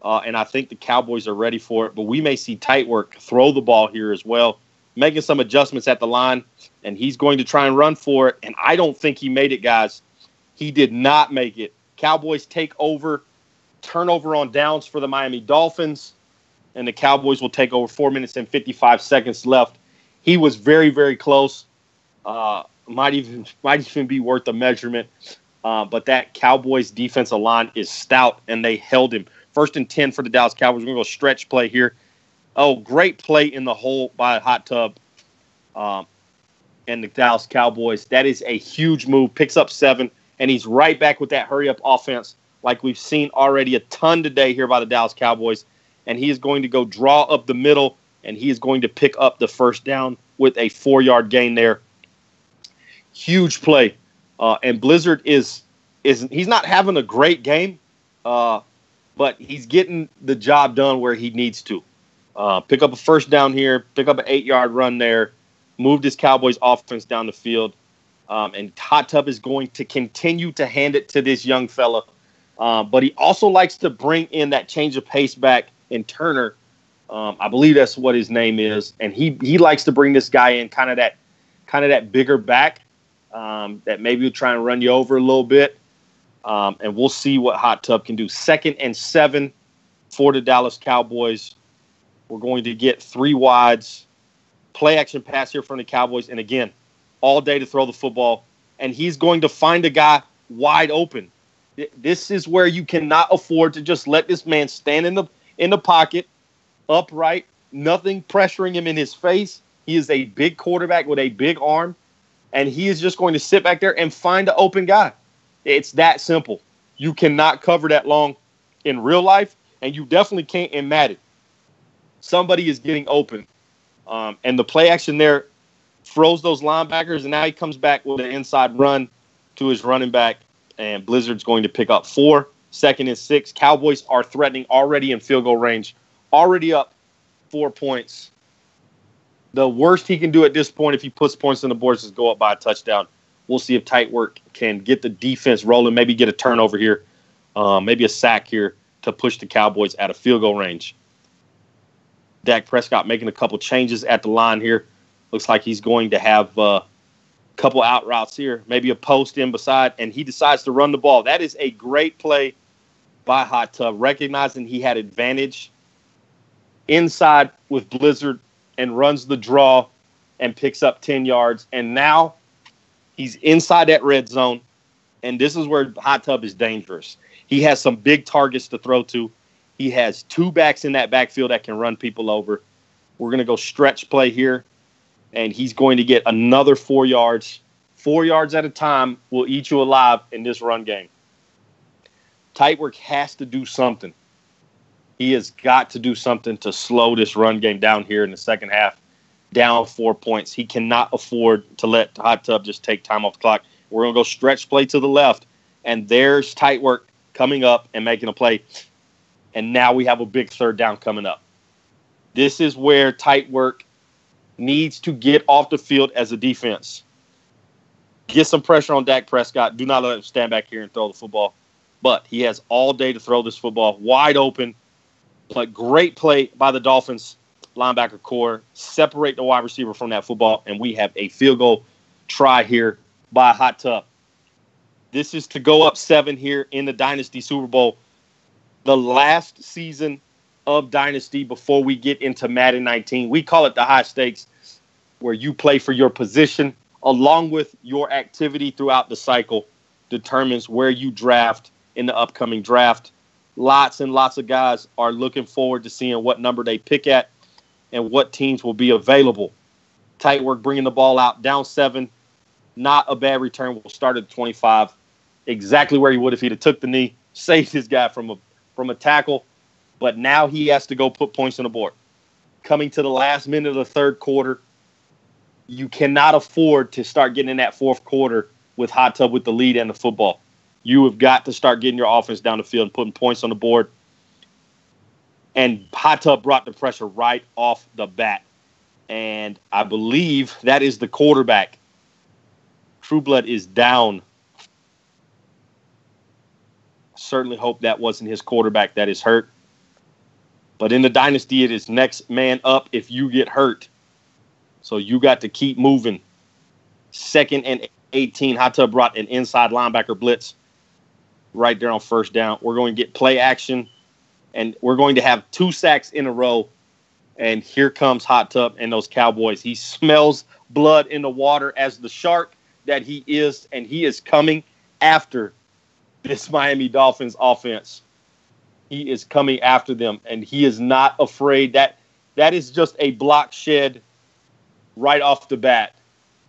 and I think the Cowboys are ready for it. But we may see tight work throw the ball here as well, making some adjustments at the line, and he's going to try and run for it. And I don't think he made it, guys. He did not make it. Cowboys take over, turnover on downs for the Miami Dolphins, and the Cowboys will take over. 4 minutes and 55 seconds left. He was very, very close. Might even be worth a measurement. But that Cowboys defensive line is stout, and they held him. 1st and 10 for the Dallas Cowboys. We're going to go stretch play here. Oh, great play in the hole by Hot Tub and the Dallas Cowboys. That is a huge move. Picks up 7, and he's right back with that hurry-up offense like we've seen already a ton today here by the Dallas Cowboys. And he is going to go draw up the middle, and he is going to pick up the 1st down with a 4-yard gain there. Huge play. And Blizzard he's not having a great game, but he's getting the job done where he needs to. Pick up a 1st down here, pick up an 8-yard run there, move this Cowboys offense down the field. And Hot Tub is going to continue to hand it to this young fella. But he also likes to bring in that change of pace back in Turner. I believe that's what his name is. And he likes to bring this guy in kind of that bigger back. That maybe will try and run you over a little bit. And we'll see what Hot Tub can do. 2nd and 7 for the Dallas Cowboys. We're going to get 3 wides Play action pass here from the Cowboys. And again, all day to throw the football. And he's going to find a guy wide open. This is where you cannot afford to just let this man stand in the pocket, upright, nothing pressuring him in his face. He is a big quarterback with a big arm, and he is just going to sit back there and find an open guy. It's that simple. You cannot cover that long in real life, and you definitely can't in Madden. Somebody is getting open. And the play action there froze those linebackers, and now he comes back with an inside run to his running back, and Blizzard's going to pick up 4, 2nd and 6. Cowboys are threatening already in field goal range, already up 4 points. The worst he can do at this point if he puts points on the board is go up by a touchdown. We'll see if tight work can get the defense rolling, maybe get a turnover here, maybe a sack here to push the Cowboys out of field goal range. Dak Prescott making a couple changes at the line here. Looks like he's going to have a couple out routes here, maybe a post in beside, and he decides to run the ball. That is a great play by Hot Tub, recognizing he had advantage inside with Blizzard and runs the draw and picks up 10 yards. And now he's inside that red zone, and this is where Hot Tub is dangerous. He has some big targets to throw to. He has 2 backs in that backfield that can run people over. We're going to go stretch play here, and he's going to get another 4 yards. 4 yards at a time will eat you alive in this run game. Tight work has to do something. He has got to do something to slow this run game down here in the second half, down 4 points. He cannot afford to let Hot Tub just take time off the clock. We're going to go stretch play to the left, and there's tight work coming up and making a play. And now we have a big third down coming up. This is where tight work needs to get off the field as a defense. Get some pressure on Dak Prescott. Do not let him stand back here and throw the football. But he has all day to throw this football wide open. But great play by the Dolphins linebacker core. Separate the wide receiver from that football, and we have a field goal try here by Hot Tub. This is to go up 7 here in the Dynasty Super Bowl. The last season of Dynasty before we get into Madden 19. We call it the high stakes, where you play for your position along with your activity throughout the cycle determines where you draft in the upcoming draft. Lots and lots of guys are looking forward to seeing what number they pick at and what teams will be available. Tight work bringing the ball out, down 7. Not a bad return. We'll start at 25. Exactly where he would if he'd have took the knee, saved his guy from a tackle. But now he has to go put points on the board. Coming to the last minute of the third quarter, you cannot afford to start getting in that fourth quarter with Hot Tub with the lead and the football. You have got to start getting your offense down the field and putting points on the board. And Hot Tub brought the pressure right off the bat. And I believe that is the quarterback. Trueblood is down. Certainly hope that wasn't his quarterback that is hurt. But in the Dynasty, it is next man up if you get hurt. So you got to keep moving. 2nd and 18. Hot Tub brought an inside linebacker blitz right there on first down. We're going to get play action, and we're going to have 2 sacks in a row. And here comes Hot Tub and those Cowboys. He smells blood in the water as the shark that he is, and he is coming after this Miami Dolphins offense. He is coming after them, and he is not afraid. That is just a block shed right off the bat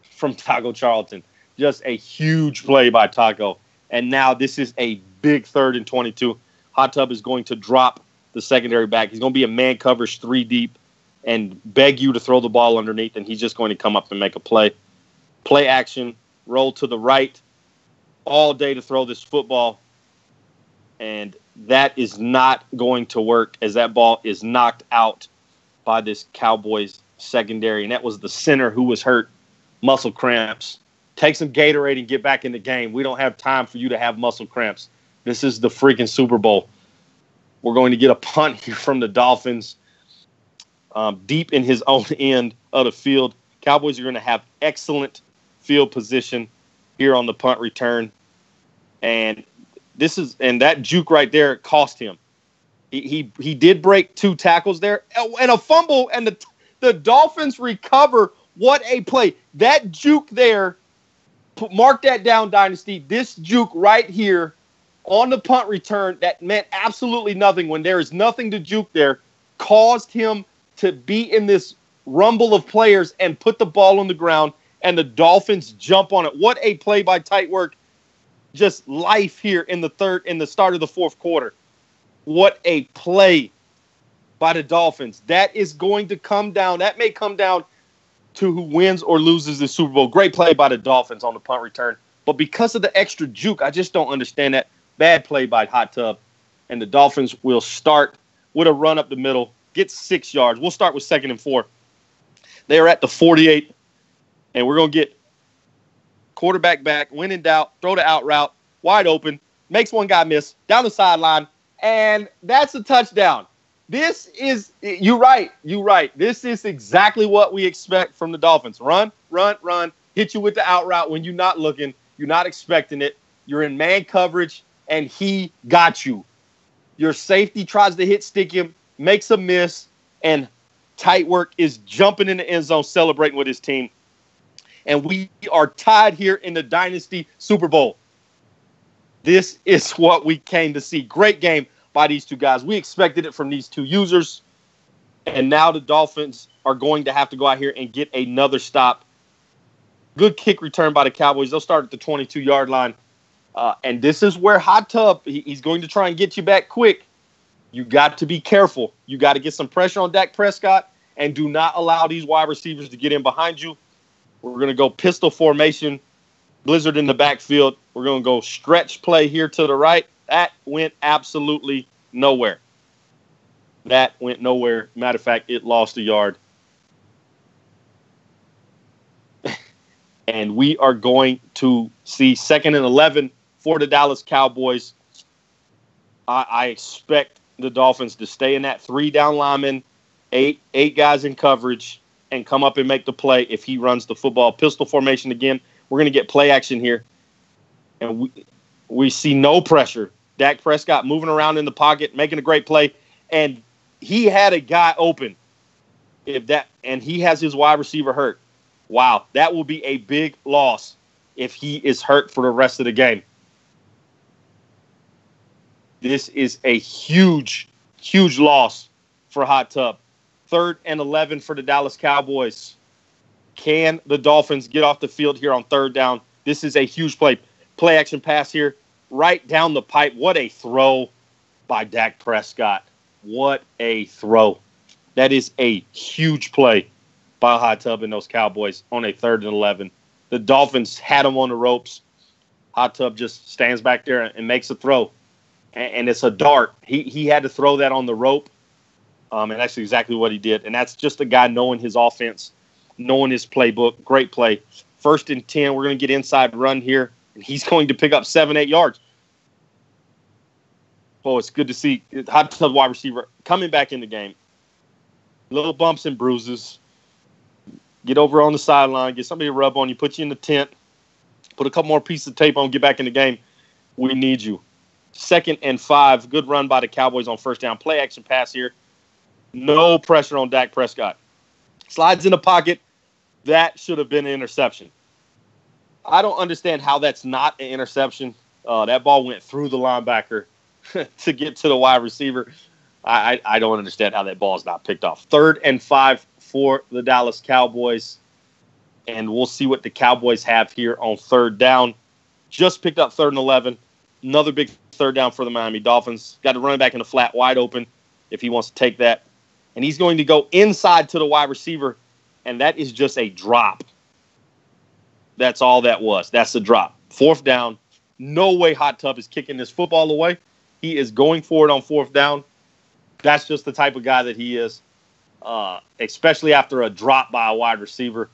from Taco Charlton. Just a huge play by Taco. And now this is a big 3rd and 22. Hot Tub is going to drop the secondary back. He's going to be a man coverage 3 deep and beg you to throw the ball underneath, and he's just going to come up and make a play. Play action, roll to the right, all day to throw this football. And that is not going to work as that ball is knocked out by this Cowboys secondary. And that was the center who was hurt, muscle cramps. Take some Gatorade and get back in the game. We don't have time for you to have muscle cramps. This is the freaking Super Bowl. We're going to get a punt here from the Dolphins deep in his own end of the field. Cowboys are going to have excellent field position here on the punt return. And that juke right there cost him. He did break 2 tackles there and a fumble, and The Dolphins recover. What a play. That juke there, mark that down, Dynasty. This juke right here on the punt return that meant absolutely nothing when there is nothing to juke there, caused him to be in this rumble of players and put the ball on the ground, and the Dolphins jump on it. What a play by tight work. Just life here in the start of the fourth quarter. What a play by the Dolphins. That is going to come down. That may come down to who wins or loses the Super Bowl. Great play by the Dolphins on the punt return. But because of the extra juke, I just don't understand that. Bad play by Hot Tub. And the Dolphins will start with a run up the middle, get 6 yards. We'll start with 2nd and 4. They are at the 48, and we're going to get quarterback back, when in doubt, throw the out route, wide open, makes one guy miss, down the sideline, and that's a touchdown. This is, you're right. This is exactly what we expect from the Dolphins. Run, hit you with the out route when you're not looking, you're not expecting it, you're in man coverage, and he got you. Your safety tries to stick him, makes a miss, and tight work is jumping in the end zone, celebrating with his team. And we are tied here in the Dynasty Super Bowl. This is what we came to see. Great game by these two guys. We expected it from these two users. And now the Dolphins are going to have to go out here and get another stop. Good kick return by the Cowboys. They'll start at the 22-yard line. And this is where Hot Tub, he's going to try and get you back quick. You got to be careful. You got to get some pressure on Dak Prescott and do not allow these wide receivers to get in behind you. We're going to go pistol formation, blizzard in the backfield. We're going to go stretch play here to the right. That went absolutely nowhere. Matter of fact, it lost a yard. And we are going to see 2nd and 11 for the Dallas Cowboys. I expect the Dolphins to stay in that 3-down lineman, eight guys in coverage, and come up and make the play if he runs the football. Pistol formation again. We're going to get play action here. And we see no pressure. Dak Prescott moving around in the pocket, making a great play. And he had a guy open. And he has his wide receiver hurt. Wow, that will be a big loss if he is hurt for the rest of the game. This is a huge, huge loss for Hot Tub. 3rd and 11 for the Dallas Cowboys. Can the Dolphins get off the field here on 3rd down? This is a huge play. Play action pass here, right down the pipe. What a throw by Dak Prescott. What a throw. That is a huge play by Hot Tub and those Cowboys on a 3rd and 11. The Dolphins had him on the ropes. Hot Tub just stands back there and makes a throw. And it's a dart. He had to throw that on the rope. And that's exactly what he did. And that's just a guy knowing his offense, knowing his playbook. Great play. 1st and 10. We're going to get inside run here. And he's going to pick up 7-8 yards. Oh, it's good to see Hot Tub wide receiver coming back in the game. Little bumps and bruises. Get over on the sideline. Get somebody to rub on you. Put you in the tent. Put a couple more pieces of tape on. Get back in the game. We need you. 2nd and 5. Good run by the Cowboys on 1st down. Play action pass here. No pressure on Dak Prescott. Slides in the pocket. That should have been an interception. I don't understand how that's not an interception. That ball went through the linebacker to get to the wide receiver. I don't understand how that ball is not picked off. 3rd and 5 for the Dallas Cowboys. And we'll see what the Cowboys have here on 3rd down. Just picked up 3rd and 11. Another big 3rd down for the Miami Dolphins. Got to run it back in the flat, wide open if he wants to take that. And he's going to go inside to the wide receiver, and that is just a drop. That's all that was. That's a drop. 4th down. No way Hot Tub is kicking this football away. He is going for it on 4th down. That's just the type of guy that he is, especially after a drop by a wide receiver.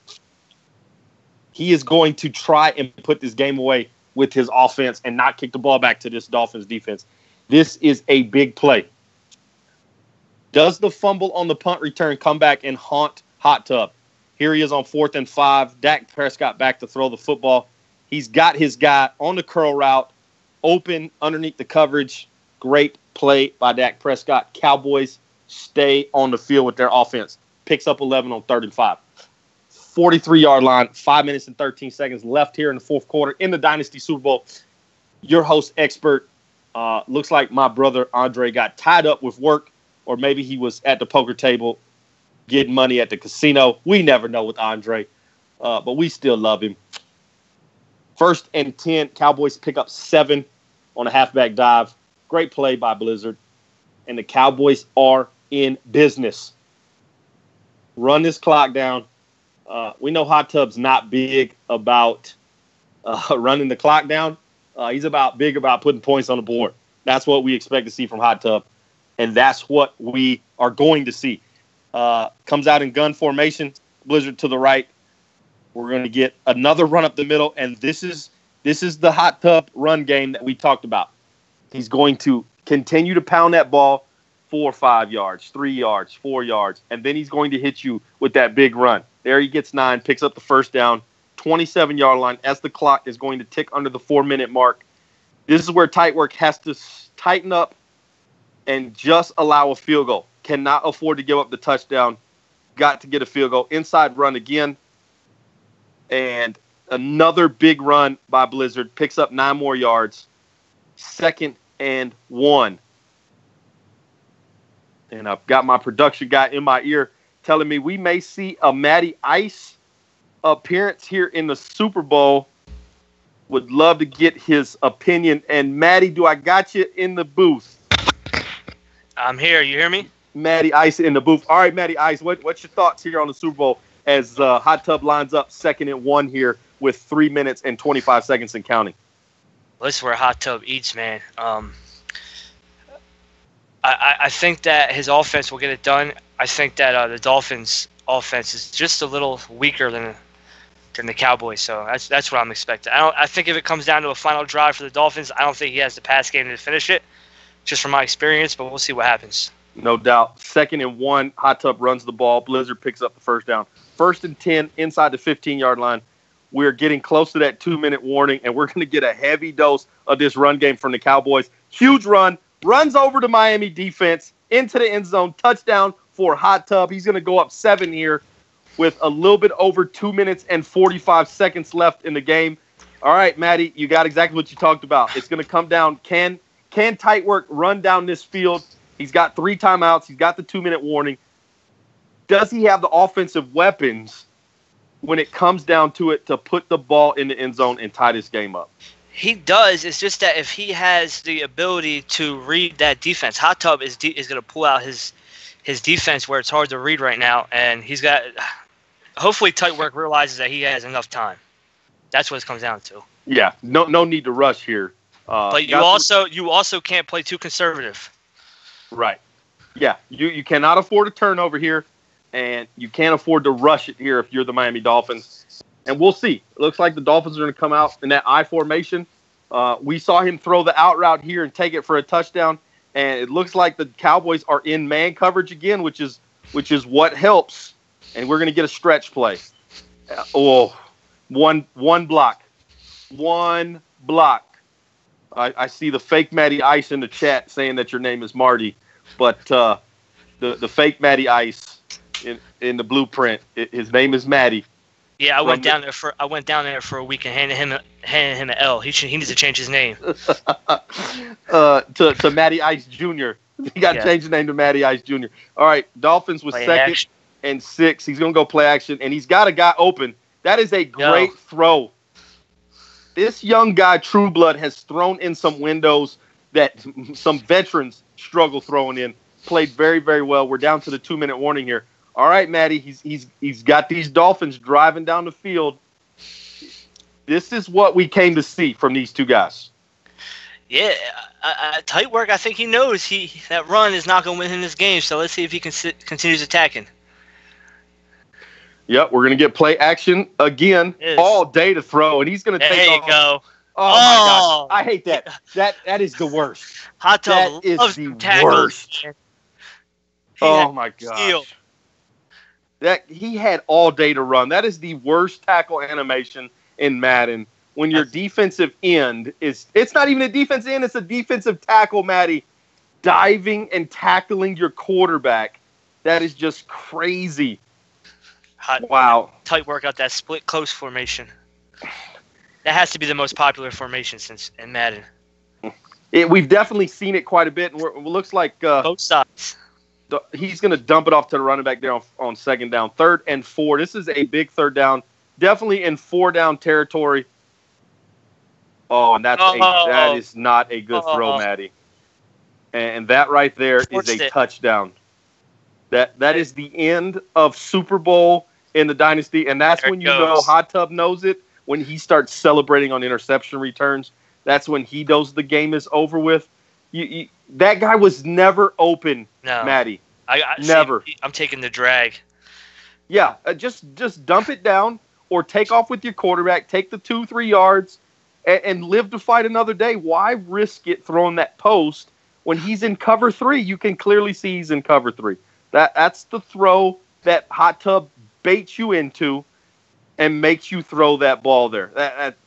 He is going to try and put this game away with his offense and not kick the ball back to this Dolphins defense. This is a big play. Does the fumble on the punt return come back and haunt Hot Tub? Here he is on 4th and 5. Dak Prescott back to throw the football. He's got his guy on the curl route, open underneath the coverage. Great play by Dak Prescott. Cowboys stay on the field with their offense. picks up 11 on 3rd and 5. 43-yard line, 5 minutes and 13 seconds left here in the fourth quarter in the Dynasty Super Bowl. Your host expert, looks like my brother Andre got tied up with work, or maybe he was at the poker table getting money at the casino. We never know with Andre, but we still love him. 1st and 10, Cowboys pick up 7 on a halfback dive. Great play by Blizzard. And the Cowboys are in business. Run this clock down. We know Hot Tub's not big about running the clock down. He's big about putting points on the board. That's what we expect to see from Hot Tub. And that's what we are going to see. Comes out in gun formation. Blizzard to the right. We're going to get another run up the middle, and this is the Hot Tub run game that we talked about. He's going to continue to pound that ball 4 or 5 yards, 3 yards, 4 yards, and then he's going to hit you with that big run. There he gets 9, picks up the first down, 27-yard line as the clock is going to tick under the 4-minute mark. This is where tight work has to tighten up and just allow a field goal. Cannot afford to give up the touchdown. Got to get a field goal. Inside run again. And another big run by Blizzard. Picks up 9 more yards. 2nd and 1. And I've got my production guy in my ear telling me we may see a Matty Ice appearance here in the Super Bowl. Would love to get his opinion. And Matty, do I got you in the booth? I'm here. You hear me? Matty Ice in the booth. All right, Matty Ice, what's your thoughts here on the Super Bowl as Hot Tub lines up 2nd and 1 here with 3 minutes and 25 seconds and counting? Well, this is where Hot Tub eats, man. I think that his offense will get it done. I think that the Dolphins' offense is just a little weaker than the Cowboys, so that's what I'm expecting. I think if it comes down to a final drive for the Dolphins, I don't think he has the pass game to finish it, just from my experience, but we'll see what happens. No doubt. 2nd and 1, Hot Tub runs the ball. Blizzard picks up the first down. 1st and 10, inside the 15-yard line. We're getting close to that 2-minute warning, and we're going to get a heavy dose of this run game from the Cowboys. Huge run. Runs over to Miami defense, into the end zone. Touchdown for Hot Tub. He's going to go up 7 here with a little bit over 2 minutes and 45 seconds left in the game. All right, Matty, you got exactly what you talked about. It's going to come down. Can tight work run down this field? He's got 3 timeouts. He's got the 2-minute warning. Does he have the offensive weapons when it comes down to it to put the ball in the end zone and tie this game up? He does. It's just that if he has the ability to read that defense, Hot Tub is going to pull out his defense where it's hard to read right now, and he's got. Hopefully, tight work realizes that he has enough time. That's what it comes down to. Yeah, no need to rush here. But you also can't play too conservative. Right. Yeah, you cannot afford a turnover here, and you can't afford to rush it here if you're the Miami Dolphins. And we'll see. It looks like the Dolphins are going to come out in that I formation. We saw him throw the out route here and take it for a touchdown, and it looks like the Cowboys are in man coverage again, which is what helps. And we're going to get a stretch play. One block. I see the fake Matty Ice in the chat saying that your name is Marty, but the fake Matty Ice in the blueprint, his name is Matty. Yeah, I went down there for a week and handed him an L. He needs to change his name. to Matty Ice Jr. He got to change the name to Matty Ice Jr. All right, Dolphins with play 2nd and 6. He's going to go play action, and he's got a guy open. That is a great throw. This young guy, True Blood, has thrown in some windows that some veterans struggle throwing in. Played very, very well. We're down to the 2-minute warning here. All right, Matty, he's got these Dolphins driving down the field. This is what we came to see from these two guys. Yeah, tight work. I think he knows that run is not going to win him this game. So let's see if he continues attacking. Yep, we're going to get play action again all day to throw, and he's going to take off. There you go. Oh, my gosh. I hate that. That is the worst. Hot Tub that is the worst. Oh, my gosh. That he had all day to run. That is the worst tackle animation in Madden. When your defensive end it's not even a defensive end, it's a defensive tackle, Matty, diving and tackling your quarterback That is just crazy. Wow. Tight workout, that split close formation. That has to be the most popular formation since in Madden. We've definitely seen it quite a bit, and it looks like both sides. He's going to dump it off to the running back there on second down. 3rd and 4. This is a big 3rd down. Definitely in 4-down territory. Oh, and that is not a good throw, Maddie. And that right there is a touchdown. That is the end of Super Bowl in the Dynasty, and that's when you know Hot Tub knows it, when he starts celebrating on interception returns. That's when he knows the game is over with. That guy was never open, Maddie. Never. I'm taking the drag. Yeah, just dump it down or take off with your quarterback, take the 2-3 yards, and live to fight another day. Why risk it throwing that post when he's in cover 3? You can clearly see he's in cover 3. That's the throw that Hot Tub baits you into and makes you throw that ball there.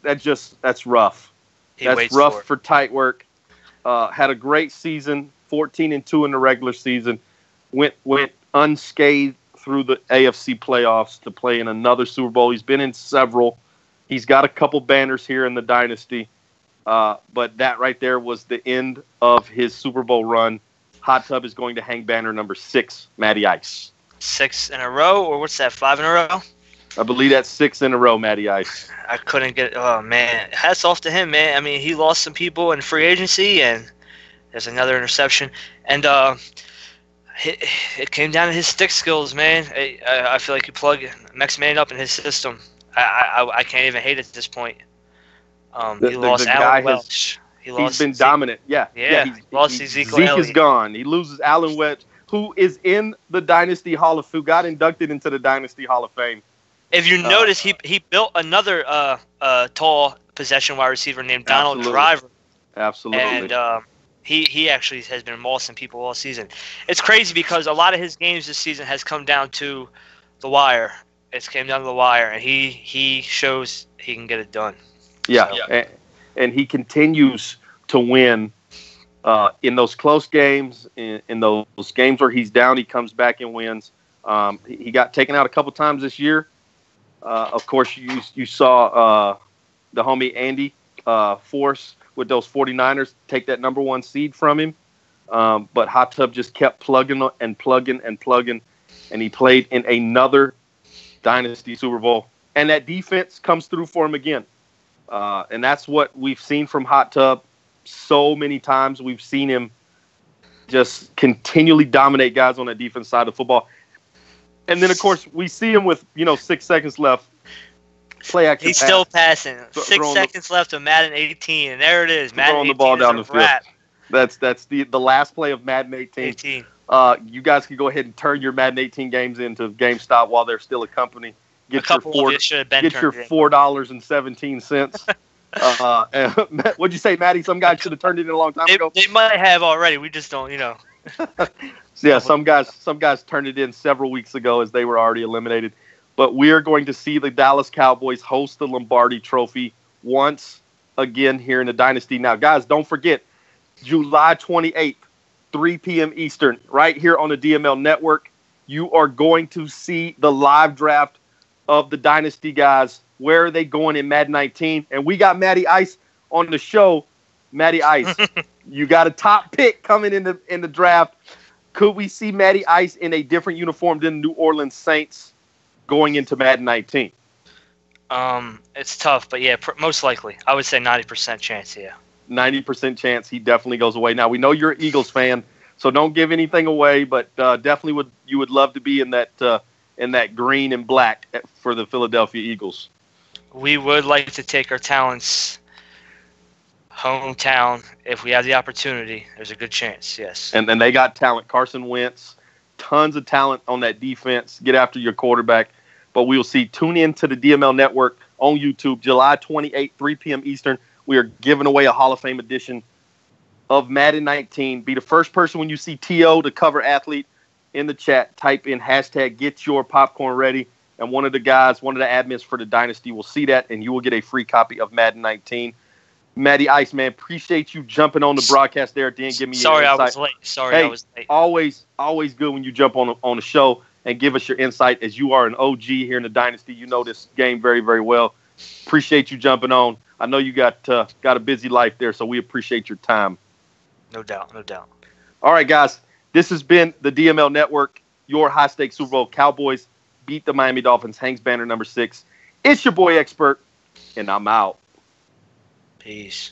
That's rough. That's rough for tight work. Had a great season, 14-2 in the regular season. Went unscathed through the AFC playoffs to play in another Super Bowl. He's been in several. He's got a couple banners here in the Dynasty. But that right there was the end of his Super Bowl run. Hot Tub is going to hang banner number 6, Matty Ice. 6 in a row, or what's that, 5 in a row? I believe that's 6 in a row, Matty Ice. I couldn't get it. Oh, man. Hats off to him, man. I mean, he lost some people in free agency, and there's another interception. And it came down to his stick skills, man. I feel like you plug Max Man up in his system. I can't even hate it at this point. He lost Alan Welch. He's been dominant. Yeah. He lost Zeke is gone. He loses Alan Welch, who is in the Dynasty Hall of Fame, got inducted into the Dynasty Hall of Fame. If you notice, he built another tall possession wide receiver named Donald Driver. Absolutely. And he actually has been mossing people all season. It's crazy because a lot of his games this season has come down to the wire. It's came down to the wire, and he shows he can get it done. Yeah. So. And he continues to win in those close games, in those games where he's down, he comes back and wins. He got taken out a couple times this year. Of course, you saw the homie Andy Force with those 49ers take that number 1 seed from him. But Hot Tub just kept plugging and plugging and plugging, and he played in another Dynasty Super Bowl. And that defense comes through for him again. And that's what we've seen from Hot Tub so many times. We've seen him just continually dominate guys on the defense side of football. And then, of course, we see him with, 6 seconds left. Play action. He's still passing. 6 seconds left of Madden 18, and there it is. Madden throwing 18 the ball down the field. Wrap. That's the last play of Madden 18. You guys can go ahead and turn your Madden 18 games into GameStop while they're still a company. Get your $4.17. What'd you say, Maddie? Some guys should have turned it in a long time ago. They might have already. We just don't, Yeah, some guys turned it in several weeks ago as they were already eliminated. But we are going to see the Dallas Cowboys host the Lombardi Trophy once again here in the Dynasty. Now, guys, don't forget, July 28th, 3 p.m. Eastern, right here on the DML Network, you are going to see the live draft of the Dynasty guys. Where are they going in Madden 19? And we got Matty Ice on the show. Matty Ice, you got a top pick coming in the draft. Could we see Matty Ice in a different uniform than New Orleans Saints going into Madden 19? It's tough, but yeah, most likely. I would say 90% chance, yeah. 90% chance he definitely goes away. Now, we know you're an Eagles fan, so don't give anything away, but definitely you would love to be in that green and black for the Philadelphia Eagles. We would like to take our talents hometown if we have the opportunity. There's a good chance, yes. And they got talent. Carson Wentz, tons of talent on that defense. Get after your quarterback. But we will see. Tune in to the DML Network on YouTube, July 28th, 3 p.m. Eastern. We are giving away a Hall of Fame edition of Madden 19. Be the first person when you see TO, the cover athlete, in the chat. Type in hashtag get your popcorn ready. And one of the admins for the Dynasty will see that, and you will get a free copy of Madden 19. Matty Ice, man, appreciate you jumping on the broadcast there at the end. Give me Sorry your I insight. was late. Sorry Hey, I was late. always good when you jump on the show and give us your insight. As you are an OG here in the Dynasty, you know this game very, very well. Appreciate you jumping on. I know you got a busy life there, so we appreciate your time. No doubt. All right, guys, this has been the DML Network, your high-stakes Super Bowl. Cowboys beat the Miami Dolphins, hangs banner number 6. It's your boy Expert, and I'm out. Peace.